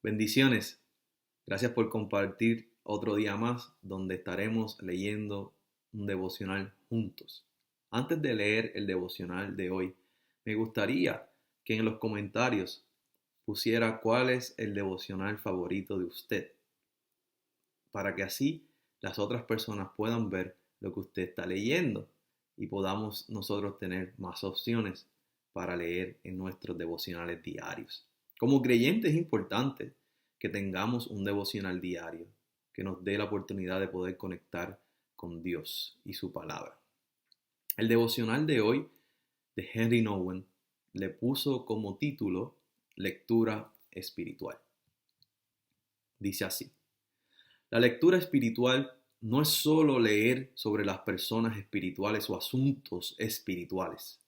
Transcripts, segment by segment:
Bendiciones. Gracias por compartir otro día más donde estaremos leyendo un devocional juntos. Antes de leer el devocional de hoy, me gustaría que en los comentarios pusiera cuál es el devocional favorito de usted, para que así las otras personas puedan ver lo que usted está leyendo y podamos nosotros tener más opciones para leer en nuestros devocionales diarios. Como creyente es importante que tengamos un devocional diario que nos dé la oportunidad de poder conectar con Dios y su palabra. El devocional de hoy de Henry Nouwen le puso como título Lectura Espiritual. Dice así: la lectura espiritual no es solo leer sobre las personas espirituales o asuntos espirituales,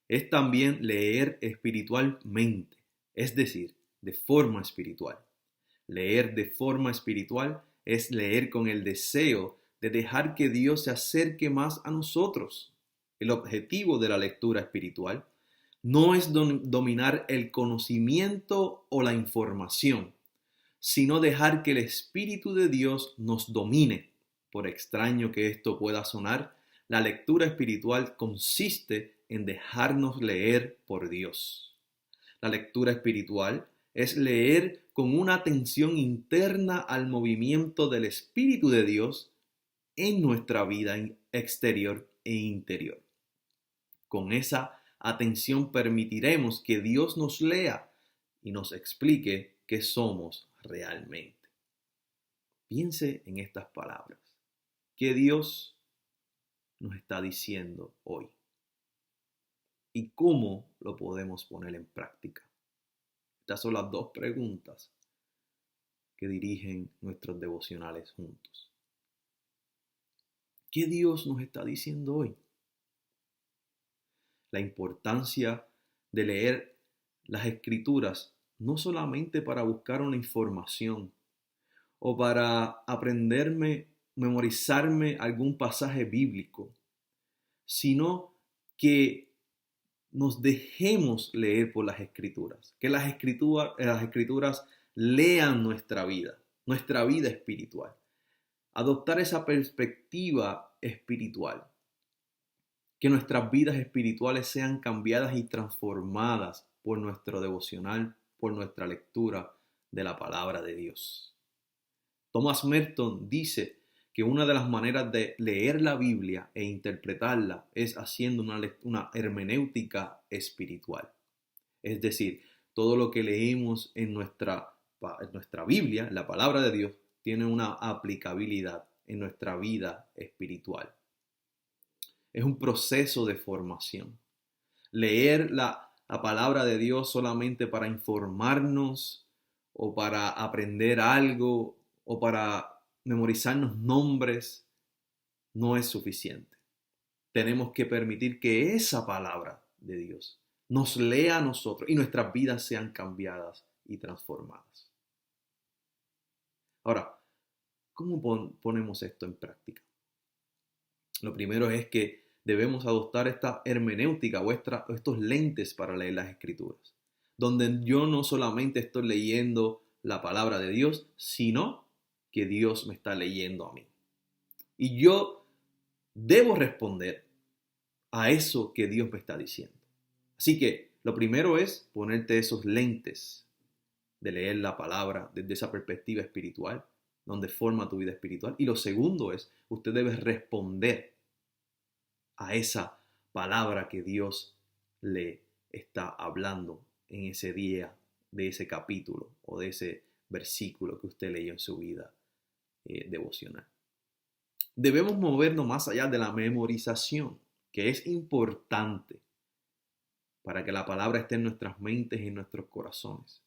es también leer espiritualmente, es decir, de forma espiritual. Leer de forma espiritual es leer con el deseo de dejar que Dios se acerque más a nosotros. El objetivo de la lectura espiritual no es dominar el conocimiento o la información, sino dejar que el Espíritu de Dios nos domine. Por extraño que esto pueda sonar, la lectura espiritual consiste en dejarnos leer por Dios. La lectura espiritual es leer con una atención interna al movimiento del Espíritu de Dios en nuestra vida exterior e interior. Con esa atención permitiremos que Dios nos lea y nos explique qué somos realmente. Piense en estas palabras. ¿Qué Dios nos está diciendo hoy? ¿Y cómo lo podemos poner en práctica? Estas son las dos preguntas que dirigen nuestros devocionales juntos. ¿Qué Dios nos está diciendo hoy? La importancia de leer las Escrituras no solamente para buscar una información o para memorizarme algún pasaje bíblico, sino que nos dejemos leer por las Escrituras, que las Escrituras lean nuestra vida espiritual, adoptar esa perspectiva espiritual, que nuestras vidas espirituales sean cambiadas y transformadas por nuestro devocional, por nuestra lectura de la palabra de Dios. Thomas Merton dice que una de las maneras de leer la Biblia e interpretarla es haciendo una hermenéutica espiritual. Es decir, todo lo que leemos en nuestra Biblia, la palabra de Dios, tiene una aplicabilidad en nuestra vida espiritual. Es un proceso de formación. Leer la palabra de Dios solamente para informarnos o para aprender algo o para memorizarnos nombres no es suficiente. Tenemos que permitir que esa palabra de Dios nos lea a nosotros y nuestras vidas sean cambiadas y transformadas. Ahora, ¿cómo ponemos esto en práctica? Lo primero es que debemos adoptar esta hermenéutica o estos lentes para leer las Escrituras, donde yo no solamente estoy leyendo la palabra de Dios, sino que Dios me está leyendo a mí. Y yo debo responder a eso que Dios me está diciendo. Así que lo primero es ponerte esos lentes de leer la palabra desde esa perspectiva espiritual, donde forma tu vida espiritual. Y lo segundo es, usted debe responder a esa palabra que Dios le está hablando en ese día, de ese capítulo o de ese versículo que usted leyó en su vida devocional. Debemos movernos más allá de la memorización, que es importante para que la palabra esté en nuestras mentes y en nuestros corazones.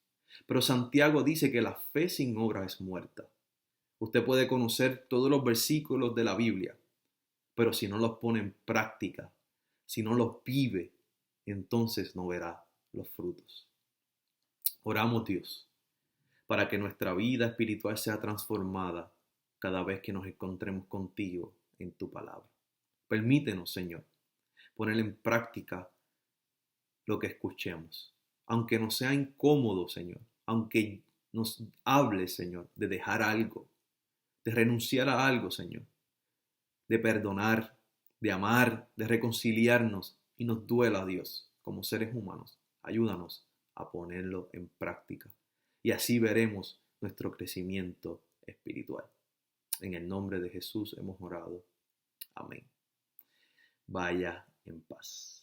Pero Santiago dice que la fe sin obra es muerta. Usted puede conocer todos los versículos de la Biblia, pero si no los pone en práctica, si no los vive, entonces no verá los frutos. Oramos, Dios, para que nuestra vida espiritual sea transformada cada vez que nos encontremos contigo en tu palabra. Permítenos, Señor, poner en práctica lo que escuchemos, aunque nos sea incómodo, Señor, aunque nos hables, Señor, de dejar algo, de renunciar a algo, Señor, de perdonar, de amar, de reconciliarnos y nos duela, Dios, como seres humanos. Ayúdanos a ponerlo en práctica y así veremos nuestro crecimiento espiritual. En el nombre de Jesús hemos orado. Amén. Vaya en paz.